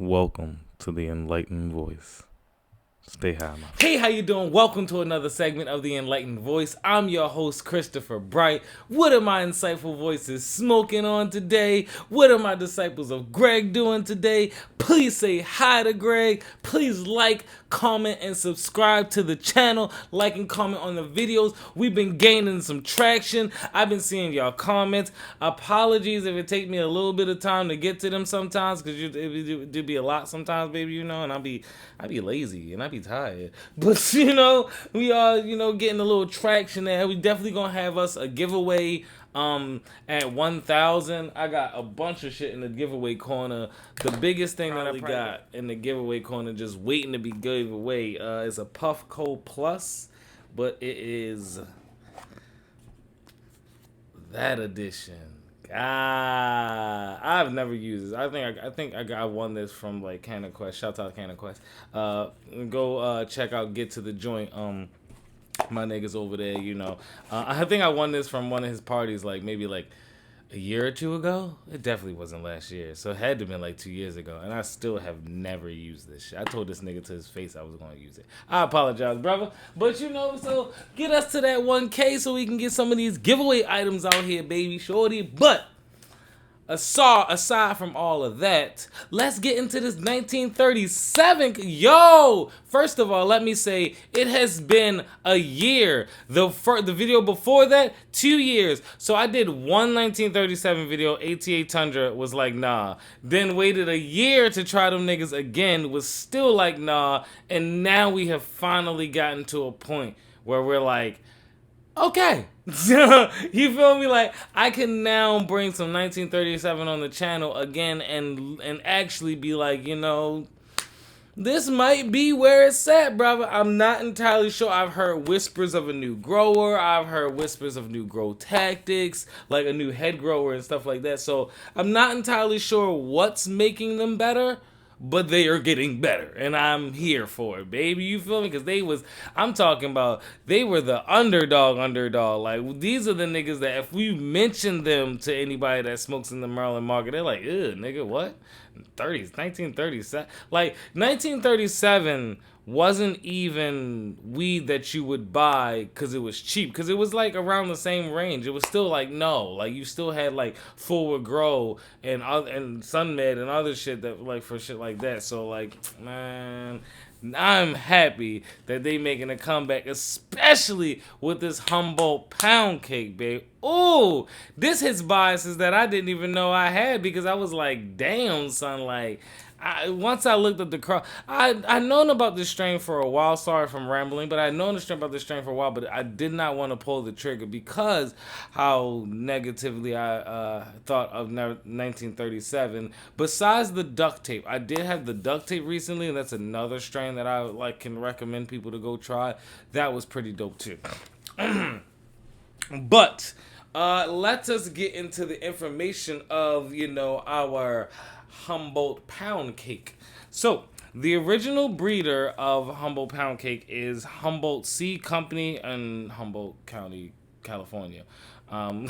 Welcome to the Enlightened Voice. Stay high, my Hey, how you doing? Welcome to another segment of the Enlightened Voice. I'm your host, Christopher Bright. What are my insightful voices smoking on today? What are my disciples of Greg doing today? Please say hi to Greg. Please like, comment, and subscribe to the channel. Like and comment on the videos. We've been gaining some traction. I've been seeing y'all comments. Apologies if it take me a little bit of time to get to them sometimes, because it do be a lot sometimes, baby, you know, and I be lazy and I be tired. But we are, getting a little traction there. We definitely gonna have us a giveaway at 1,000. I got a bunch of shit in the giveaway corner. The biggest thing that I got in the giveaway corner just waiting to be given away is a Puff Cold Plus, but it is that edition. I've never used this. I think I won this from like Canna Quest. Shout out Canna Quest. Go check out Get to the Joint. My niggas over there, I think I won this from one of his parties, like maybe like a year or two ago. It definitely wasn't last year, so it had to have been like 2 years ago. And I still have never used this shit. I told this nigga to his face I was gonna use it. I apologize, brother, but so get us to that 1K so we can get some of these giveaway items out here, baby, shorty. But aside from all of that, let's get into this 1937. Yo, first of all, let me say it has been a year. The video before that, 2 years. So I did one 1937 video. ATA Tundra was like, nah. Then waited a year to try them niggas again. Was still like, nah. And now we have finally gotten to a point where we're like, okay. You feel me? Like, I can now bring some 1937 on the channel again and actually be like, this might be where it's at, brother. I'm not entirely sure. I've heard whispers of a new grower. I've heard whispers of new grow tactics, like a new head grower and stuff like that. So I'm not entirely sure what's making them better, but they are getting better, and I'm here for it, baby. You feel me? Because I'm talking about, they were the underdog. Like, these are the niggas that if we mention them to anybody that smokes in the Maryland market, they're like, ew, nigga, what? 1937. Like, 1937 wasn't even weed that you would buy because it was cheap, because it was like around the same range. It was still like, no, like you still had like Forward Grow and Sunmed and other shit that, like, for shit like that. So like, man, I'm happy that they making a comeback, especially with this Humboldt Pound Cake, babe. Ooh, this hits biases that I didn't even know I had, because I was like, damn, son, like, once I looked at the crop, I known about this strain for a while. Sorry if I'm rambling, but I known about this strain for a while. But I did not want to pull the trigger because how negatively I thought of 1937. Besides the duct tape, I did have the duct tape recently, and that's another strain that I can recommend people to go try. That was pretty dope too. But let us get into the information of our Humboldt Pound Cake. So, the original breeder of Humboldt Pound Cake is Humboldt Seed Company in Humboldt County, California.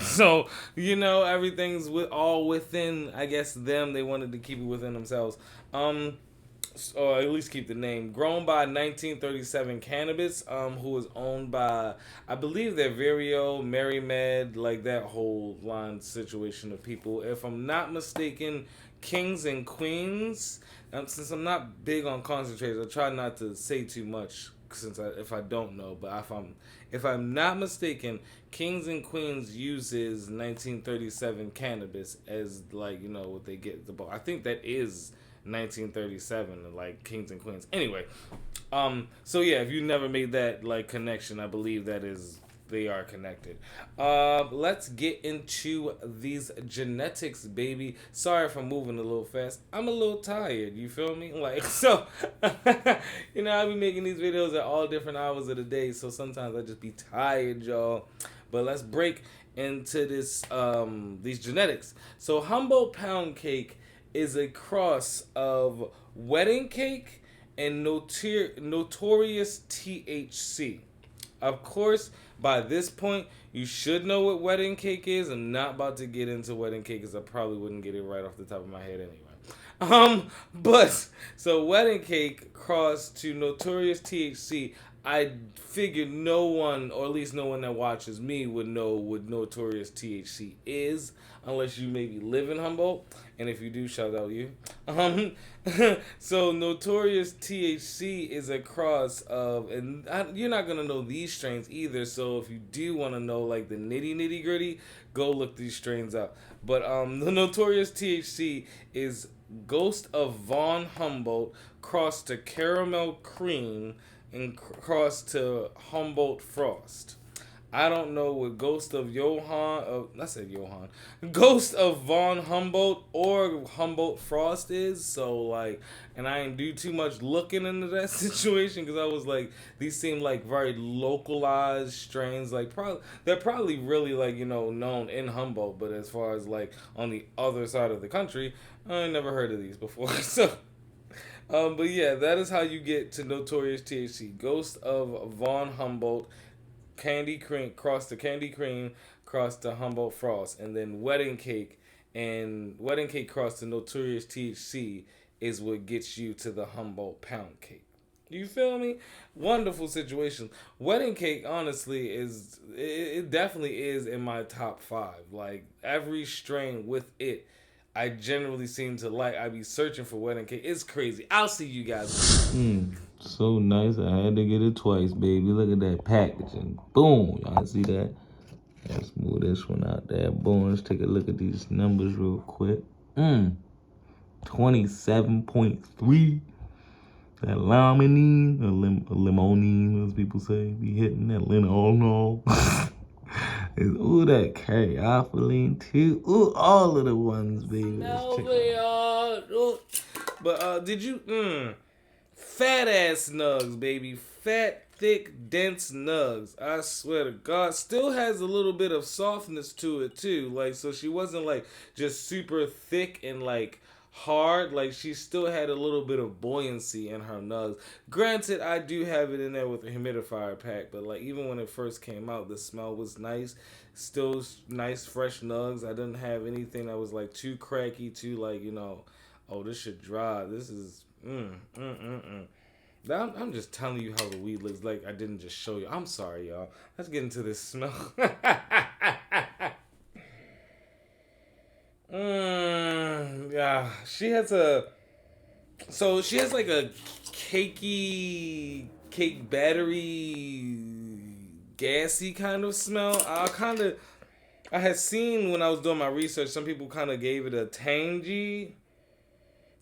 So, everything's all within, I guess, them. They wanted to keep it within themselves. Or at least keep the name. Grown by 1937 Cannabis, who is owned by, I believe they're Vireo, Mary Med, like that whole line situation of people. If I'm not mistaken, Kings and Queens. Since I'm not big on concentrators, I try not to say too much if I don't know. But if I'm not mistaken, Kings and Queens uses 1937 Cannabis as, like, what they get the ball. I think that is 1937, like Kings and Queens. Anyway, so yeah, if you never made that like connection, I believe they are connected. Let's get into these genetics, baby. Sorry if I'm moving a little fast. I'm a little tired. You feel me? Like, so, I be making these videos at all different hours of the day, so sometimes I just be tired, y'all. But let's break into these genetics. So Humboldt Pound Cake is a cross of wedding cake and notorious THC. Of course, by this point, you should know what wedding cake is. I'm not about to get into wedding cake because I probably wouldn't get it right off the top of my head anyway. But so wedding cake crossed to Notorious THC. I figured no one, or at least no one that watches me, would know what Notorious THC is, unless you maybe live in Humboldt. And if you do, shout out you. Um, so Notorious THC is a cross of, and you're not gonna know these strains either. So if you do want to know like the nitty gritty, go look these strains up. But the Notorious THC is Ghost of Von Humboldt crossed to Caramel Cream and crossed to Humboldt Frost. I don't know what Ghost of I said Johann, Ghost of Von Humboldt or Humboldt Frost is. So like, and I didn't do too much looking into that situation because I was like, these seem like very localized strains. Like they're probably really like known in Humboldt, but as far as like on the other side of the country, I never heard of these before. So. But yeah, that is how you get to Notorious THC. Ghost of Von Humboldt, Candy Cream, cross to Candy Cream, cross to Humboldt Frost, and then Wedding Cake, and Wedding Cake cross to Notorious THC is what gets you to the Humboldt Pound Cake. You feel me? Wonderful situation. Wedding Cake, honestly, it definitely is in my top 5. Like every strain with it, I generally seem to like. I be searching for wedding cake. It's crazy. I'll see you guys. So nice. I had to get it twice, baby. Look at that packaging. Boom. Y'all see that? Let's move this one out there. Boom. Let's take a look at these numbers real quick. 27.3. That limonene, or limonene, as people say, be hitting that linalool. Ooh, that caryophyllene too. Ooh, all of the ones, baby. But did you fat ass nugs, baby. Fat, thick, dense nugs. I swear to God. Still has a little bit of softness to it too. Like, so she wasn't like just super thick and like hard. Like, she still had a little bit of buoyancy in her nugs. Granted, I do have it in there with a humidifier pack, but like even when it first came out, the smell was nice. Still nice, fresh nugs. I didn't have anything that was like too cracky, too like, oh, this should dry. This is I'm just telling you how the weed looks like. I didn't just show you. I'm sorry, y'all. Let's get into this smell. Yeah, she has like a cake battery, gassy kind of smell. I had seen when I was doing my research, some people kind of gave it a tangy.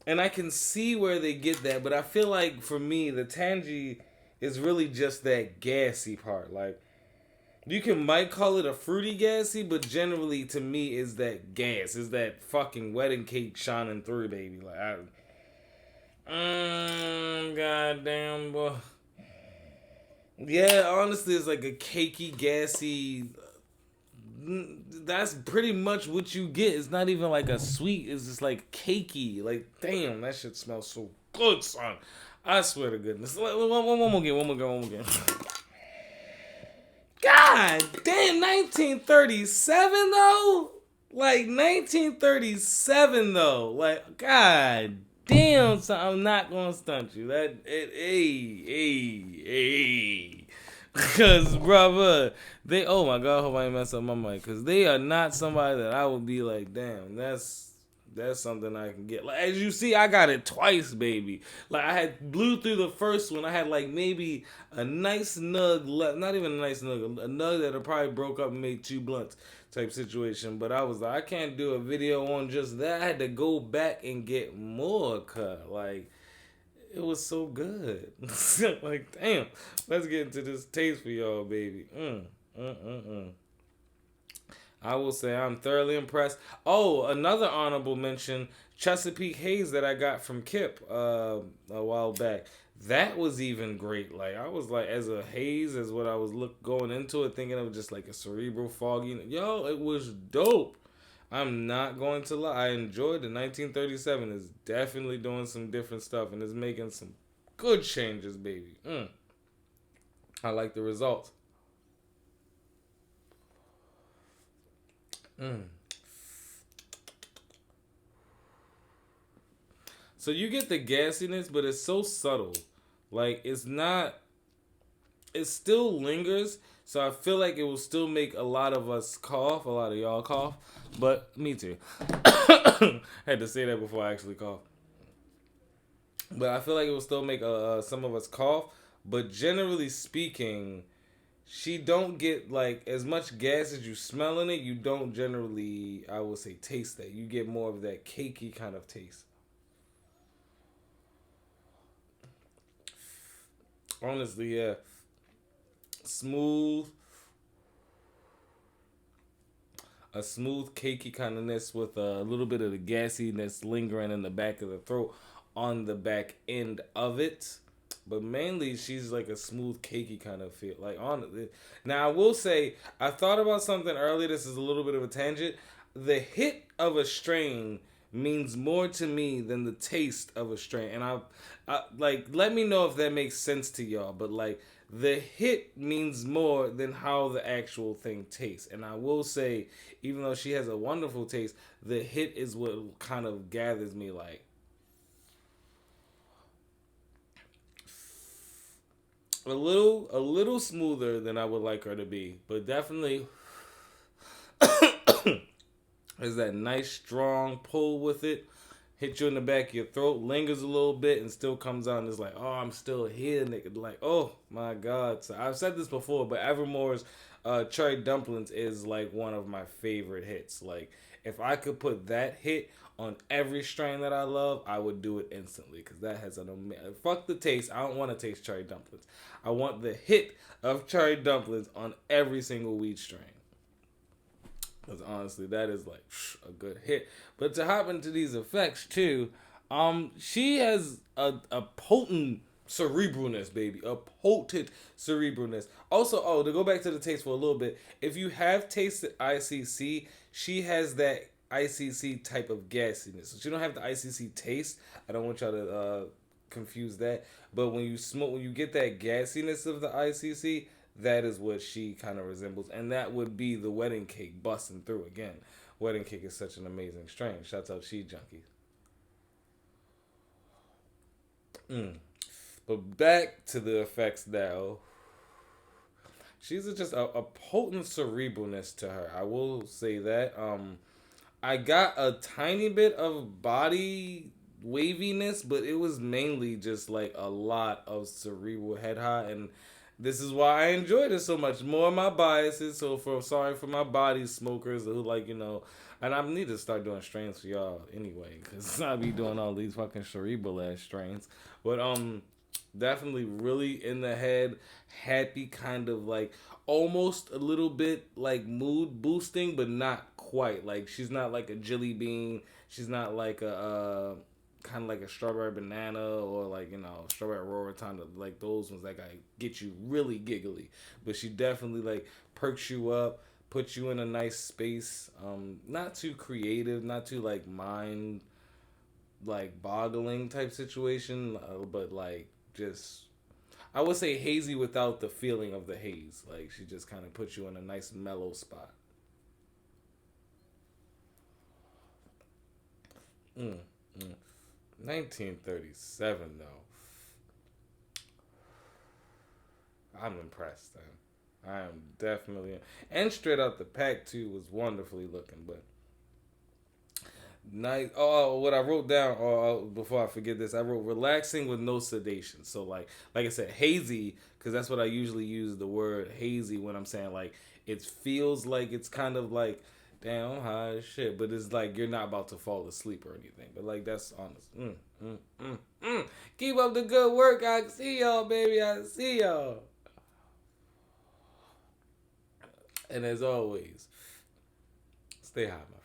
And I can see where they get that, but I feel like for me, the tangy is really just that gassy part. Like, might call it a fruity gassy, but generally to me is that gas, is that fucking wedding cake shining through, baby. Like, goddamn, boy. Yeah, honestly, it's like a cakey, gassy. That's pretty much what you get. It's not even like a sweet. It's just like cakey. Like, damn, that shit smells so good, son. I swear to goodness. One more again. God damn, 1937 though? Like, 1937 though. Like, god damn, son, I'm not gonna stunt you. Because, brother, oh my God, I hope I ain't mess up my mic. Because they are not somebody that I would be like, damn, that's something I can get. Like, as you see, I got it twice, baby. Like, I had blew through the first one. I had, like, maybe a nice nug left. Not even a nice nug. A nug that I probably broke up and made 2 blunts type situation. But I was like, I can't do a video on just that. I had to go back and get more cut. Like, it was so good. Like, damn. Let's get into this taste for y'all, baby. I will say I'm thoroughly impressed. Oh, another honorable mention, Chesapeake Haze that I got from Kip a while back. That was even great. Like, I was like, as a haze, as what I was going into it, thinking of just like a cerebral foggy. Yo, it was dope. I'm not going to lie. I enjoyed the 1937. It's definitely doing some different stuff and is making some good changes, baby. I like the results. So you get the gassiness, but it's so subtle. Like, it's not... It still lingers, so I feel like it will still make a lot of us cough, a lot of y'all cough, but me too. Had to say that before I actually cough. But I feel like it will still make some of us cough, but generally speaking, she don't get like as much gas as you smell in it. You don't generally, I would say, taste that. You get more of that cakey kind of taste. Honestly, yeah. Smooth. A smooth, cakey kind of ness with a little bit of the gassiness lingering in the back of the throat on the back end of it. But mainly, she's like a smooth, cakey kind of feel. Like, honestly. Now, I will say, I thought about something earlier. This is a little bit of a tangent. The hit of a strain means more to me than the taste of a strain. And I like, let me know if that makes sense to y'all. But, like, the hit means more than how the actual thing tastes. And I will say, even though she has a wonderful taste, the hit is what kind of gathers me, like, a little smoother than I would like her to be, but definitely there's that nice strong pull with it. Hit you in the back of your throat, lingers a little bit, and still comes out and it's like, oh, I'm still here, nigga. Like, oh my God. So I've said this before, but Evermore's Cherry Dumplings is like one of my favorite hits. Like, if I could put that hit on every strain that I love, I would do it instantly, because that has an amazing... Fuck the taste. I don't want to taste cherry dumplings. I want the hit of cherry dumplings on every single weed strain. Because honestly, that is like a good hit. But to hop into these effects too, she has a potent cerebralness, baby. A potent cerebralness. Also, to go back to the taste for a little bit, if you have tasted ICC, she has that ICC type of gassiness. So she don't have the ICC taste. I don't want y'all to confuse that. But when you smoke, when you get that gassiness of the ICC, that is what she kind of resembles. And that would be the wedding cake busting through again. Wedding cake is such an amazing strain. Shouts out She Junkies. But back to the effects now. She's just a potent cerebralness to her. I will say that. I got a tiny bit of body waviness, but it was mainly just like a lot of cerebral head high, and this is why I enjoyed it so much. More of my biases, so sorry for my body smokers who, like, you know, and I need to start doing strains for y'all anyway, because I be doing all these fucking cerebral ass strains. But definitely really in the head, happy, kind of like almost a little bit like mood boosting, but not quite. Like, she's not like a jelly bean. She's not like a kind of like a strawberry banana, or like, you know, strawberry Roritan, like those ones that get you really giggly. But she definitely like perks you up, puts you in a nice space. Not too creative, not too like mind like boggling type situation, but like just, I would say hazy without the feeling of the haze. Like, she just kind of puts you in a nice mellow spot. 1937 though. I'm impressed then. I am definitely, and straight out the pack too was wonderfully looking. But nice. Oh, what I wrote down, before I forget this, I wrote relaxing with no sedation. So like I said, hazy, because that's what I usually use the word hazy when I'm saying like it feels like it's kind of like, damn, I'm high as shit, but it's like you're not about to fall asleep or anything. But like, that's honest. Keep up the good work. I see y'all, baby. I see y'all. And as always, stay high, man.